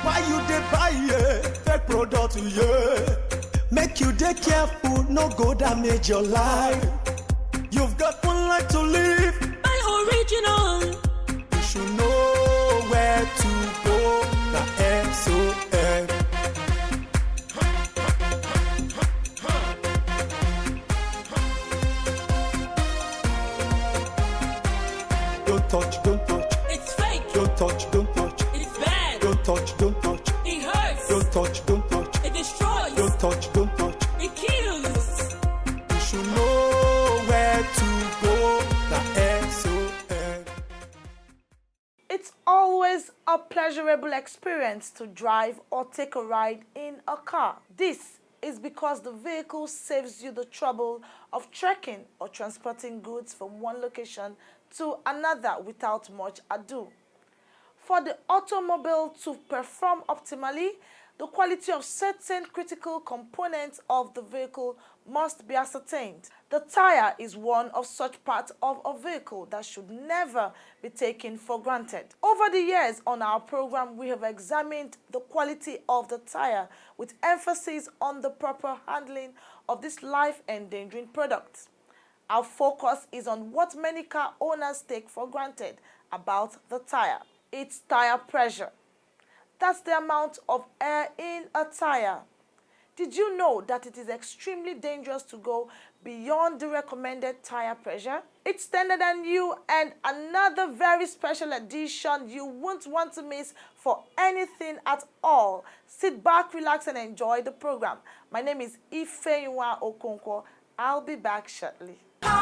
Why you dey buy fake product, yeah? Make you dey careful, no go damage your life. You've got one life to live. Buy original. You should know where to go. Na SOS. Don't touch, don't touch. It's fake. Don't touch, don't touch. It's bad. Don't touch, don't touch. It hurts. Don't touch, don't touch. It destroys. Don't touch, don't touch. It kills. You should know where to go. Na SOS. It's always a pleasurable experience to drive or take a ride in a car. This is because the vehicle saves you the trouble of trekking or transporting goods from one location to another without much ado. For the automobile to perform optimally, the quality of certain critical components of the vehicle must be ascertained. The tire is one of such parts of a vehicle that should never be taken for granted. Over the years on our program, we have examined the quality of the tire with emphasis on the proper handling of this life-endangering product. Our focus is on what many car owners take for granted about the tire. It's tire pressure. That's the amount of air in a tire. Did you know that it is extremely dangerous to go beyond the recommended tire pressure? It's Standard and You, and another very special edition you won't want to miss for anything at all. Sit back, relax, and enjoy the program. My name is Ifeyinwa Okonkwo. I'll be back shortly. I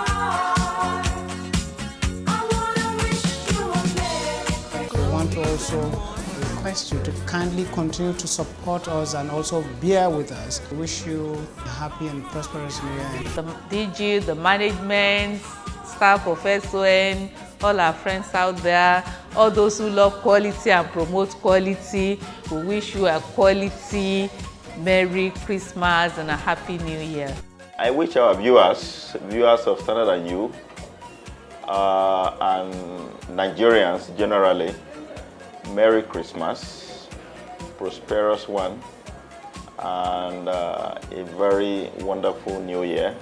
want to also request you to kindly continue to support us and also bear with us. We wish you a happy and prosperous new year. The DG, the management, staff of SON, all our friends out there, all those who love quality and promote quality, we wish you a quality Merry Christmas and a Happy New Year. I wish our viewers of Standard and You, and Nigerians generally, Merry Christmas, prosperous one, and a very wonderful New Year.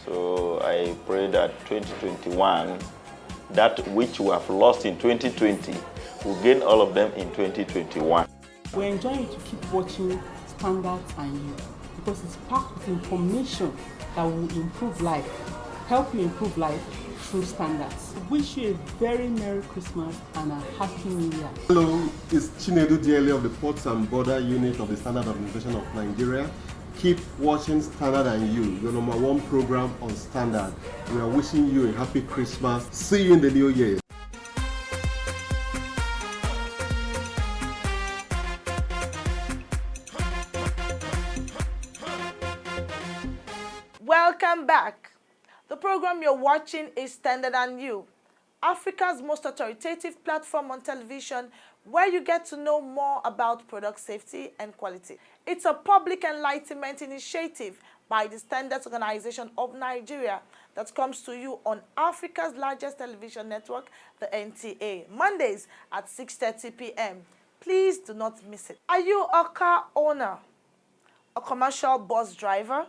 So I pray that 2021, that which we have lost in 2020, we'll gain all of them in 2021. We enjoy you to keep watching Standard and You, because it's packed with information that will improve life, help you improve life through standards. We wish you a very Merry Christmas and a Happy New Year. Hello, it's Chinedu Diele of the Ports and Border Unit of the Standard Organization of Nigeria. Keep watching Standard and You, your #1 program on Standard. We are wishing you a happy Christmas. See you in the new year. Welcome back. The program you're watching is Standard and You, Africa's most authoritative platform on television where you get to know more about product safety and quality. It's a public enlightenment initiative by the Standards Organization of Nigeria that comes to you on Africa's largest television network, the NTA, Mondays at 6:30 p.m. Please do not miss it. Are you a car owner? A commercial bus driver?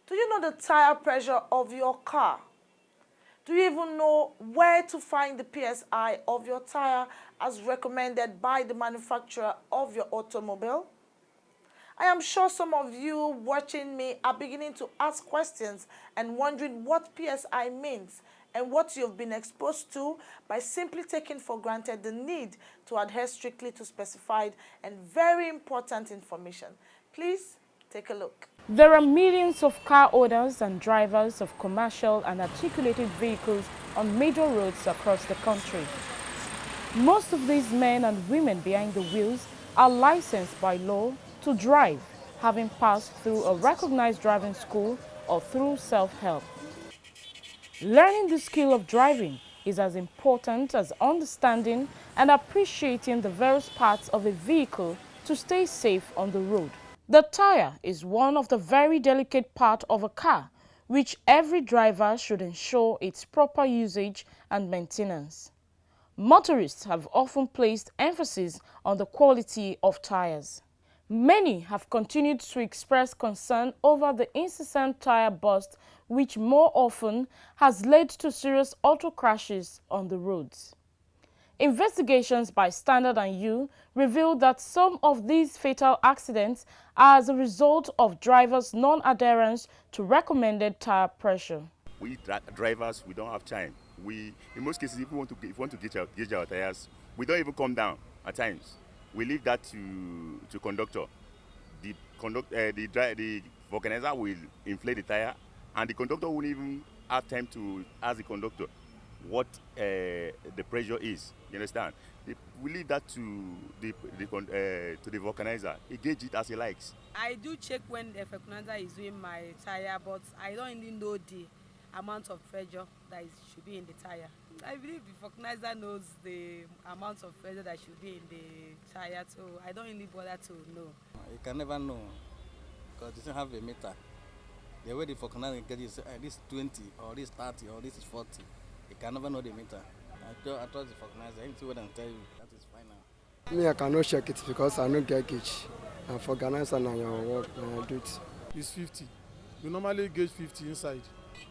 Do you know the tire pressure of your car? Do you even know where to find the PSI of your tire as recommended by the manufacturer of your automobile? I am sure some of you watching me are beginning to ask questions and wondering what PSI means and what you've been exposed to by simply taking for granted the need to adhere strictly to specified and very important information. Please take a look. There are millions of car owners and drivers of commercial and articulated vehicles on major roads across the country. Most of these men and women behind the wheels are licensed by law to drive, having passed through a recognized driving school or through self-help. Learning the skill of driving is as important as understanding and appreciating the various parts of a vehicle to stay safe on the road. The tire is one of the very delicate parts of a car, which every driver should ensure its proper usage and maintenance. Motorists have often placed emphasis on the quality of tires. Many have continued to express concern over the incessant tire burst, which more often has led to serious auto crashes on the roads. Investigations by Standard & U revealed that some of these fatal accidents are as a result of drivers' non-adherence to recommended tire pressure. We drivers, we don't have time. In most cases, if we want to gauge our tires, we don't even come down at times. We leave that to conductor. The vulcanizer will inflate the tire, and the conductor won't even have time to ask the conductor what the pressure is. You understand? We leave that to the vulcanizer. He gauge it as he likes. I do check when the vulcanizer is doing my tire, but I don't really know the amount of pressure that should be in the tire. I believe the vulcanizer knows the amount of pressure that should be in the tire, so I don't really bother to know. You can never know because it doesn't have a meter. The way the vulcanizer gets this 20 or this 30 or this is 40, you can never know the meter. I trust the vulcanizer. Anything what I tell you, that is fine now. Me, I cannot check it because I don't get gauge. And for vulcanizer and your work, I do it. It's 50. We normally gauge 50 inside.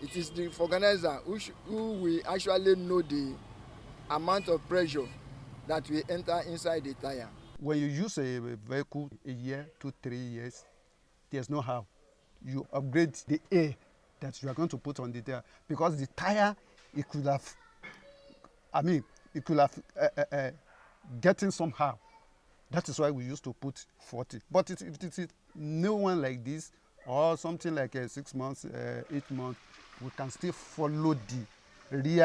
It is the vulcanizer who will actually know the amount of pressure that will enter inside the tire. When you use a vehicle a year, 2, 3 years, there's no how. You upgrade the air that you are going to put on the tire because the tire, it could have getting somehow. That is why we used to put 40. But if it is no one like this or something like 6 months, 8 months, we can still follow the real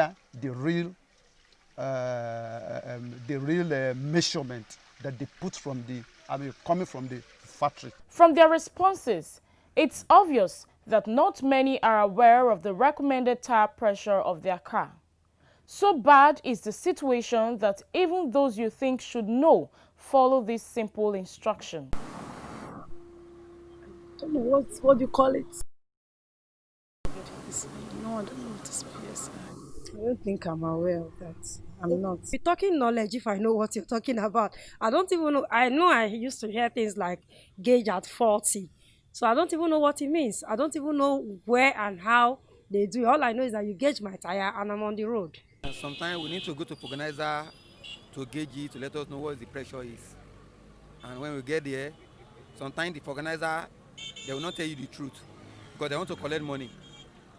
measurement that they put from coming from the factory. From their responses, it's obvious that not many are aware of the recommended tire pressure of their car. So bad is the situation that even those you think should know follow this simple instruction. I don't know what do you call it? No, I don't know what is PSI. I don't think I'm aware of that. I'm not. You're talking knowledge if I know what you're talking about. I don't even know. I know I used to hear things like gauge at 40. So I don't even know what it means. I don't even know where and how they do it. All I know is that you gauge my tire and I'm on the road. Sometimes we need to go to vulcanizer to gauge it to let us know what the pressure is. And when we get there, sometimes the vulcanizer, they will not tell you the truth because they want to collect money.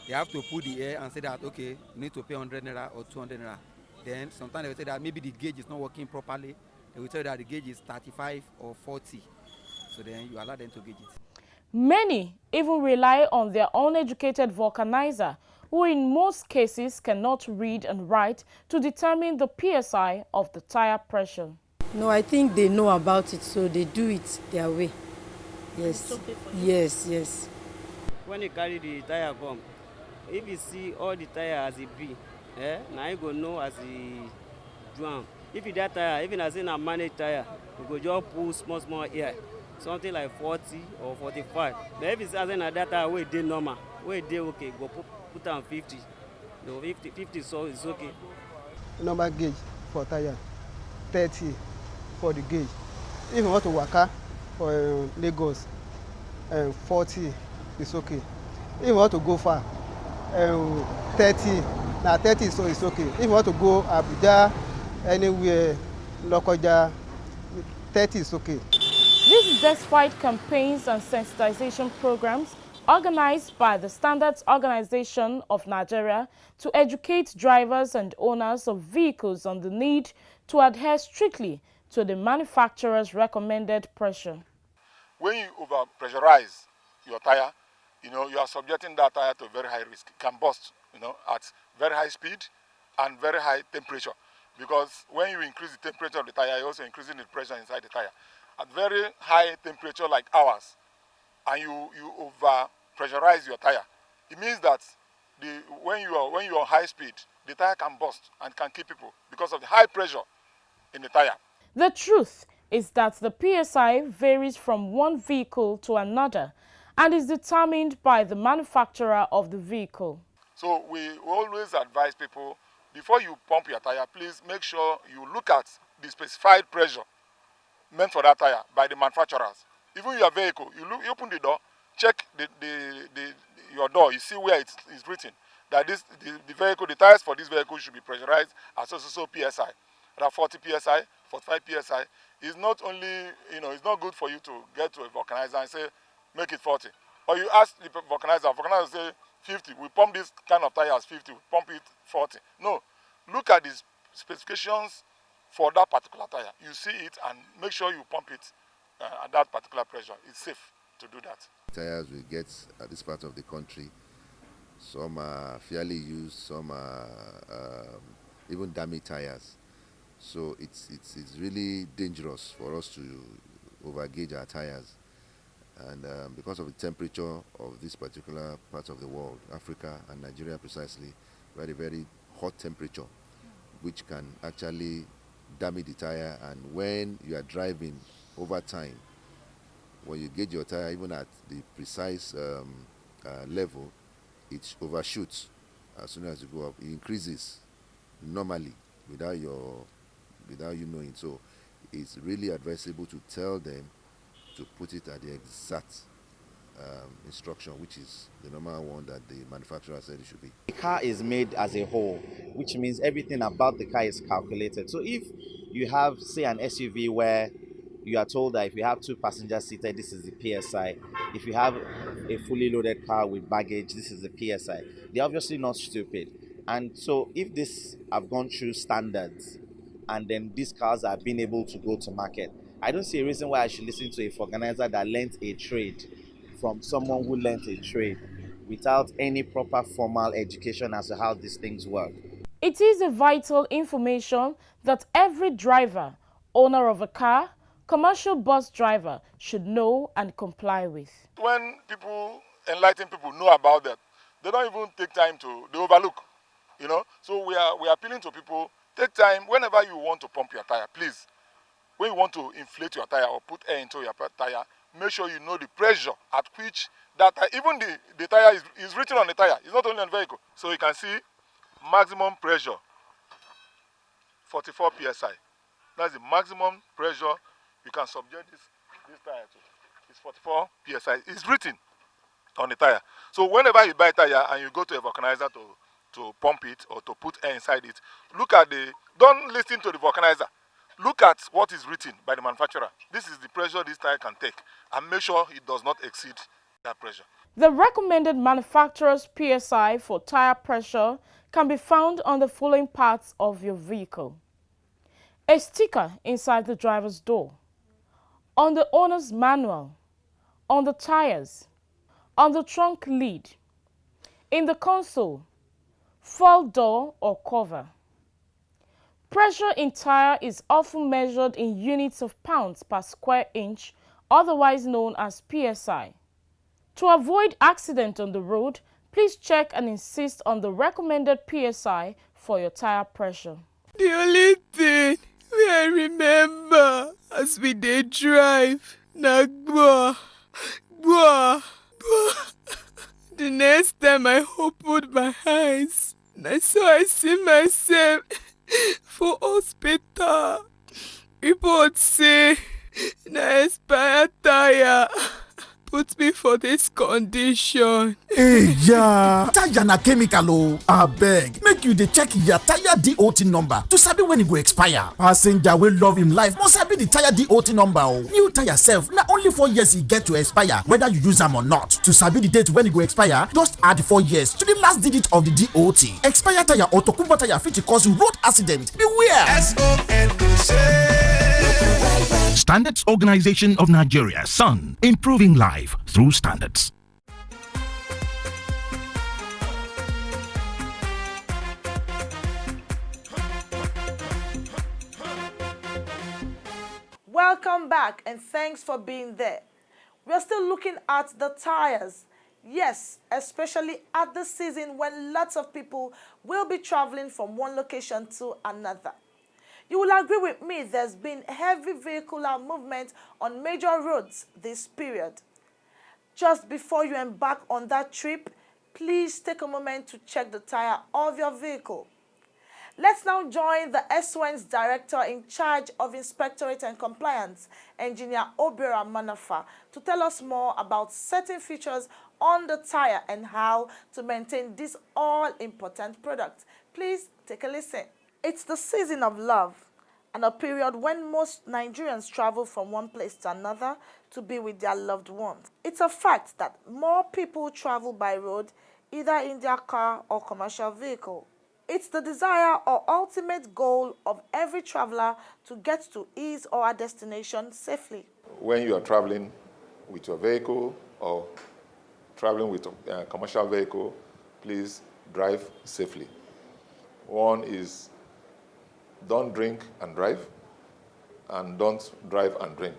They have to put the air and say that, okay, you need to pay 100 naira or 200 naira. Then sometimes they will say that maybe the gauge is not working properly. They will tell you that the gauge is 35 or 40. So then you allow them to gauge it. Many even rely on their uneducated vulcanizer, who in most cases cannot read and write to determine the PSI of the tire pressure. No, I think they know about it, so they do it their way. Yes. It's okay for you. Yes. When you carry the tire come, if you see all the tire as it be, now you go know as it drum. If you that tire, even as in a managed tire, you go just pull small air, something like 40 or 45. But if it's as in a that tire, where they normal, where they okay, go put on 50. No, 50 so it's okay. Normal gauge for tire, 30 for the gauge. If you want to waka for Lagos, 40 is okay. If you want to go far, 30, now 30 so it's okay. If you want to go Abuja, anywhere, Lokoja, 30 is okay. This is despite campaigns and sensitization programs organized by the Standards Organization of Nigeria to educate drivers and owners of vehicles on the need to adhere strictly to the manufacturer's recommended pressure. When you over-pressurize your tire, you are subjecting that tire to very high risk. It can burst, at very high speed and very high temperature. Because when you increase the temperature of the tire, you're also increasing the pressure inside the tire. At very high temperature like ours, and you over pressurize your tire, it means that when you are on high speed, the tire can burst and can kill people because of the high pressure in the tire. The truth is that the PSI varies from one vehicle to another and is determined by the manufacturer of the vehicle. So we always advise people before you pump your tire, please make sure you look at the specified pressure meant for that tire by the manufacturers. Even your vehicle, you open the door, check your door, you see where it's written that the vehicle, the tires for this vehicle should be pressurized at so psi. At 40 psi, 45 psi. It's not only, it's not good for you to get to a vulcanizer and say, make it 40. Or you ask the vulcanizer say 50, we pump this kind of tire as 50, we pump it 40. No, look at the specifications for that particular tire. You see it and make sure you pump it at that particular pressure. It's safe to do that. Tires we get at this part of the country, some are fairly used, some are even dummy tires. So it's really dangerous for us to overgauge our tires. And because of the temperature of this particular part of the world, Africa and Nigeria precisely, very, very hot temperature, which can actually damage the tire. And when you are driving over time, when you gauge your tire, even at the precise level, it overshoots as soon as you go up. It increases normally without you knowing. So it's really advisable to tell them to put it at the exact instruction, which is the normal one that the manufacturer said it should be. The car is made as a whole, which means everything about the car is calculated. So if you have, say, an SUV where you are told that if you have 2 passengers seated, this is the PSI. If you have a fully loaded car with baggage, this is the PSI. They're obviously not stupid. And so if this have gone through standards and then these cars are being able to go to market, I don't see a reason why I should listen to a organizer that learnt a trade from someone who learnt a trade without any proper formal education as to how these things work. It is a vital information that every driver, owner of a car, commercial bus driver should know and comply with. When enlightened people know about that, they don't even take time they overlook, So we are appealing to people, take time whenever you want to pump your tire, please. When you want to inflate your tire or put air into your tire, make sure you know the pressure at which that tire, even the tire is written on the tire. It's not only on the vehicle. So you can see maximum pressure, 44 psi. That's the maximum pressure you can subject this tire to. It's 44 psi. It's written on the tire. So whenever you buy a tire and you go to a vulcanizer to pump it or to put air inside it, don't listen to the vulcanizer. Look at what is written by the manufacturer. This is the pressure this tire can take, and make sure it does not exceed that pressure. The recommended manufacturer's PSI for tire pressure can be found on the following parts of your vehicle: a sticker inside the driver's door, on the owner's manual, on the tires, on the trunk lid, in the console, fuel door or cover. Pressure in tire is often measured in units of pounds per square inch, otherwise known as PSI. To avoid accident on the road, please check and insist on the recommended PSI for your tire pressure. The only thing I remember as we dey drive na gboah. The next time I opened my eyes, I saw I see myself for hospital. Report say na expired tire put me for this condition. Hey, yeah. Tire na chemical o. Abeg, make you dey check your tire DOT number to sabi when e go expire. Passenger wey love im life must sabi the tire DOT number o. New tire sef na only 4 years e get to expire, whether you use am or not. To sabi the date when e go expire, just add 4 years to the last digit of the DOT. Expired tire or tokunbo tire fit cause road accident. Beware. Standards Organization of Nigeria, SON, improving life through standards. Welcome back and thanks for being there. We're still looking at the tires. Yes, especially at the season when lots of people will be traveling from one location to another. You will agree with me there's been heavy vehicular movement on major roads this period. Just before you embark on that trip, please take a moment to check the tire of your vehicle. Let's now join the SON's Director in charge of Inspectorate and Compliance, Engineer Obiora Manafa, to tell us more about certain features on the Tyre and how to maintain this all-important product. Please take a listen. It's the season of love and a period when most Nigerians travel from one place to another to be with their loved ones. It's a fact that more people travel by road, either in their car or commercial vehicle. It's the desire or ultimate goal of every traveler to get to his or her destination safely. When you are traveling with your vehicle or traveling with a commercial vehicle, please drive safely. One is don't drink and drive, and don't drive and drink.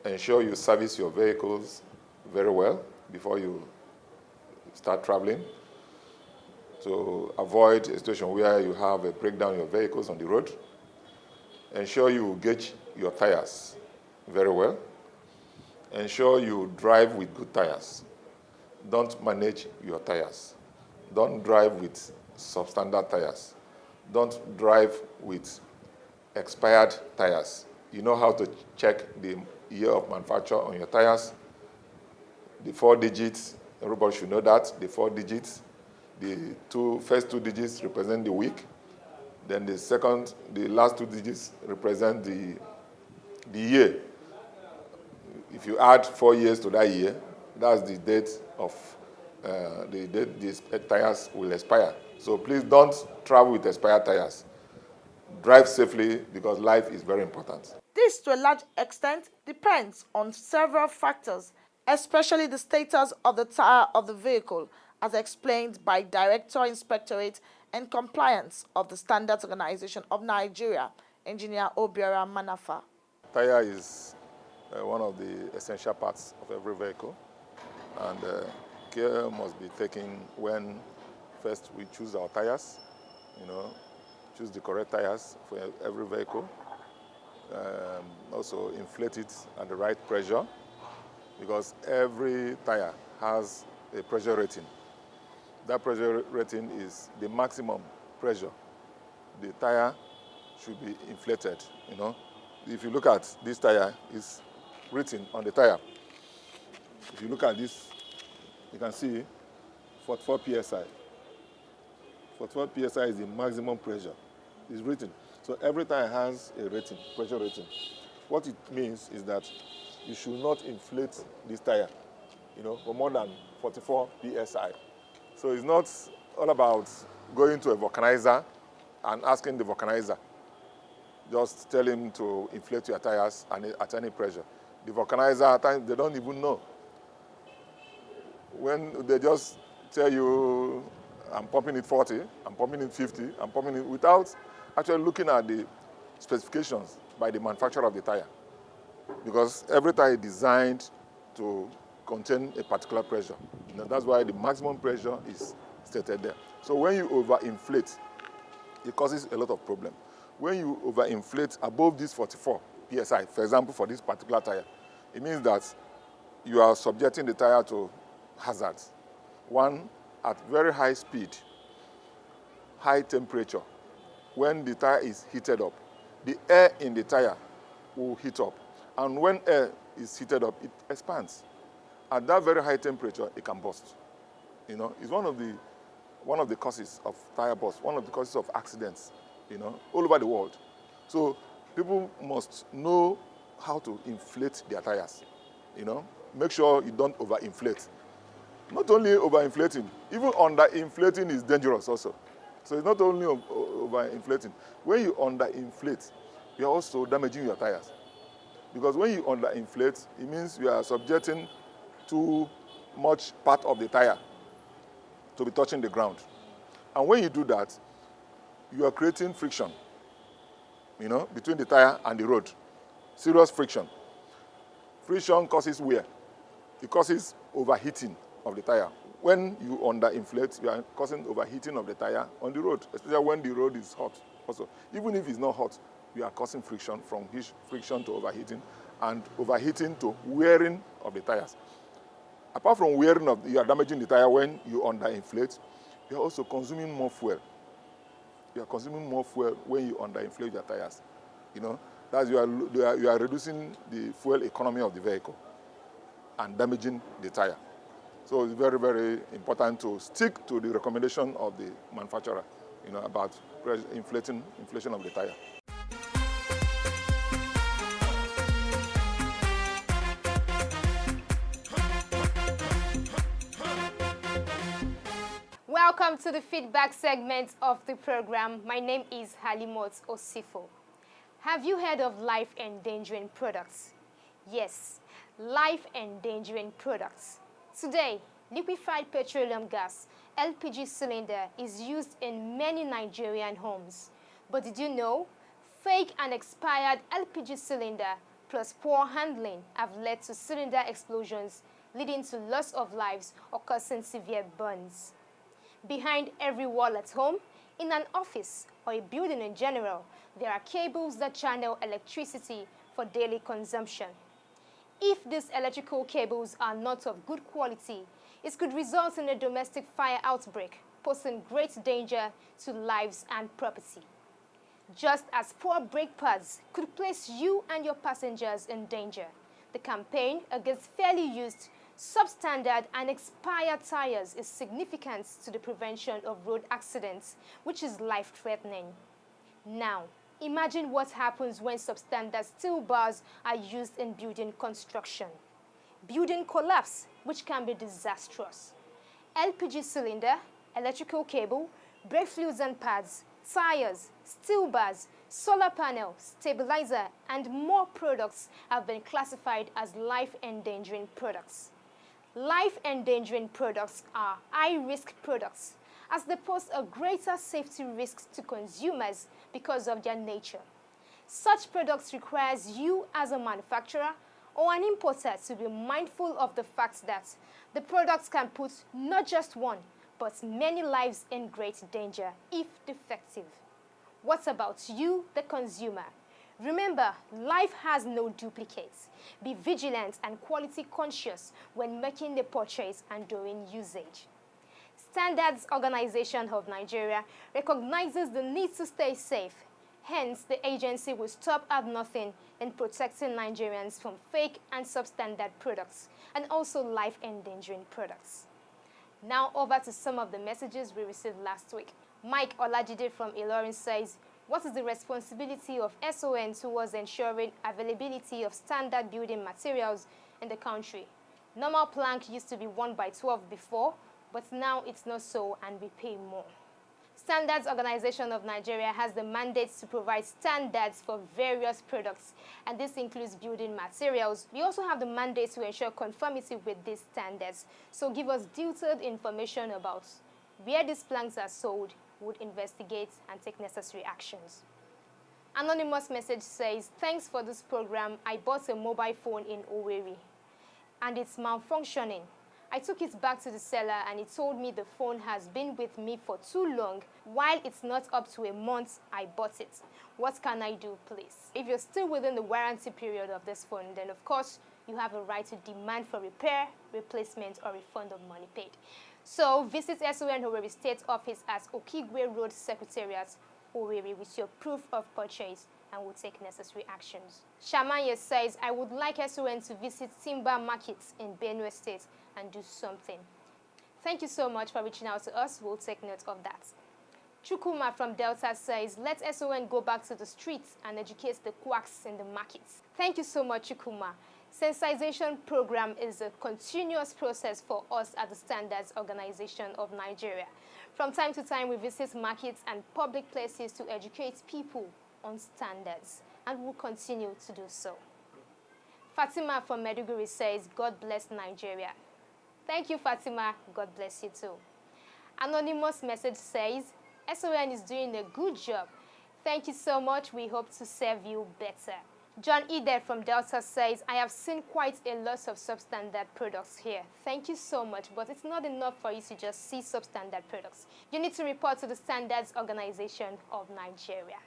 Ensure you service your vehicles very well before you start traveling, to avoid a situation where you have a breakdown in your vehicles on the road. Ensure you gauge your tires very well. Ensure you drive with good tires. Don't manage your tires. Don't drive with substandard tires. Don't drive with expired tires. You know how to check the year of manufacture on your tires. The 4 digits, everybody should know that, the 4 digits. The first two digits represent the week. Then the last 2 digits represent the year. If you add 4 years to that year, that's the date of the date these tires will expire. So please don't travel with expired tires. Drive safely because life is very important. This, to a large extent, depends on several factors, especially the status of the tire of the vehicle, as explained by Director Inspectorate and Compliance of the Standards Organization of Nigeria, Engineer Obiora Manafa. Tire is one of the essential parts of every vehicle, and care must be taken when first we choose our tires, choose the correct tires for every vehicle. Also inflate it at the right pressure, because every tire has a pressure rating. That pressure rating is the maximum pressure. The tire should be inflated, If you look at this tire, it's written on the tire. If you look at this, you can see 44 psi. 44 psi is the maximum pressure. It's written. So every tire has a rating, pressure rating. What it means is that you should not inflate this tire, for more than 44 psi. So it's not all about going to a vulcanizer and asking the vulcanizer. Just tell him to inflate your tires at any pressure. The vulcanizer, at times, they don't even know. When they just tell you, I'm pumping it 40, I'm pumping it 50, I'm pumping it, without actually looking at the specifications by the manufacturer of the tire. Because every tire is designed to contain a particular pressure. That's why the maximum pressure is stated there. So when you overinflate, it causes a lot of problem. When you overinflate above this 44 psi, for example, for this particular tire, it means that you are subjecting the tire to hazards. One, at very high speed, high temperature. When the tire is heated up, the air in the tire will heat up. And when air is heated up, it expands. At that very high temperature, it can burst. It's one of the causes of tire burst, one of the causes of accidents, all over the world. So people must know how to inflate their tires, Make sure you don't overinflate. Not only overinflating, even underinflating is dangerous also. So it's not only overinflating. When you underinflate, you're also damaging your tires. Because when you underinflate, it means you are subjecting too much part of the tire to be touching the ground. And when you do that, you are creating friction, between the tire and the road. Serious friction. Friction causes wear. It causes overheating of the tire. When you underinflate, you are causing overheating of the tire on the road, especially when the road is hot. Also, even if it's not hot, you are causing friction, from friction to overheating, and overheating to wearing of the tires. Apart from wearing you are damaging the tire when you underinflate, you are also consuming more fuel. you are consuming more fuel when you underinflate your tires. You know, that's you are reducing the fuel economy of the vehicle and damaging the tire. So it's very, very important to stick to the recommendation of the manufacturer, you know, about inflation of the tire. Welcome to the feedback segment of the program. My name is Halimot Osifo. Have you heard of life-endangering products? Yes, life-endangering products. Today, liquefied petroleum gas, LPG cylinder, is used in many Nigerian homes. But did you know? Fake and expired LPG cylinder plus poor handling have led to cylinder explosions, leading to loss of lives or causing severe burns. Behind every wall at home, in an office, or a building in general, there are cables that channel electricity for daily consumption. If these electrical cables are not of good quality, it could result in a domestic fire outbreak, posing great danger to lives and property. Just as poor brake pads could place you and your passengers in danger, the campaign against fairly used, substandard and expired tires is significant to the prevention of road accidents, which is life-threatening. Now, imagine what happens when substandard steel bars are used in building construction. Building collapse, which can be disastrous. LPG cylinder, electrical cable, brake fluids and pads, tires, steel bars, solar panel, stabilizer, and more products have been classified as life-endangering products. Life-endangering products are high-risk products, as they pose a greater safety risk to consumers because of their nature. Such products requires you as a manufacturer or an importer to be mindful of the fact that the products can put not just one, but many lives in great danger if defective. What about you, the consumer? Remember, life has no duplicates. Be vigilant and quality conscious when making the purchase and during usage. Standards Organization of Nigeria recognizes the need to stay safe. Hence, the agency will stop at nothing in protecting Nigerians from fake and substandard products and also life-endangering products. Now over to some of the messages we received last week. Mike Olajide from Ilorin says, what is the responsibility of SON towards ensuring availability of standard building materials in the country? Normal plank used to be 1/12 before, but now it's not so and we pay more. Standards Organization of Nigeria has the mandate to provide standards for various products, and this includes building materials. We also have the mandate to ensure conformity with these standards. So give us detailed information about where these planks are sold, would investigate and take necessary actions. Anonymous message says, thanks for this program. I bought a mobile phone in Owerri and it's malfunctioning. I took it back to the seller and he told me the phone has been with me for too long. While it's not up to a month, I bought it. What can I do, please? If you're still within the warranty period of this phone, then of course you have a right to demand for repair, replacement or refund of money paid. So visit SON Owerri State Office at Okigwe Road Secretariat, Owerri, with your proof of purchase and will take necessary actions. Shamanye says, I would like SON to visit timber markets in Benue State and do something. Thank you so much for reaching out to us. We'll take note of that. Chukuma from Delta says, let SON go back to the streets and educate the quacks in the markets. Thank you so much, Chukuma. Sensitization program is a continuous process for us at the Standards Organization of Nigeria. From time to time, we visit markets and public places to educate people on standards, and will continue to do so. Fatima from Meduguri says, God bless Nigeria. Thank you, Fatima. God bless you too. Anonymous message says, SON is doing a good job. Thank you so much. We hope to serve you better. John Eder from Delta says, I have seen quite a lot of substandard products here. Thank you so much, but it's not enough for you to just see substandard products. You need to report to the Standards Organization of Nigeria.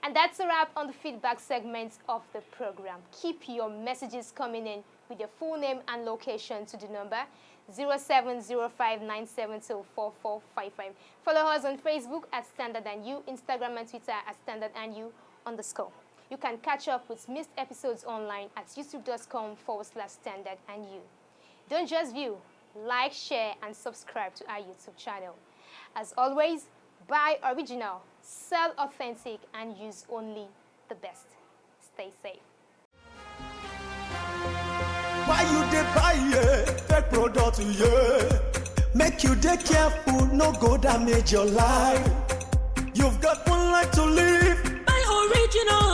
And that's a wrap on the feedback segment of the program. Keep your messages coming in with your full name and location to the number 0705-972-4455. Follow us on Facebook at Standard and You, Instagram and Twitter at Standard and You _. You can catch up with missed episodes online at youtube.com/Standard and You. Don't just view, like, share, and subscribe to our YouTube channel. As always, buy original, sell authentic, and use only the best. Stay safe. Why you dey buy fake product, Make you dey careful, no go damage your life. You've got one life to live. Buy original.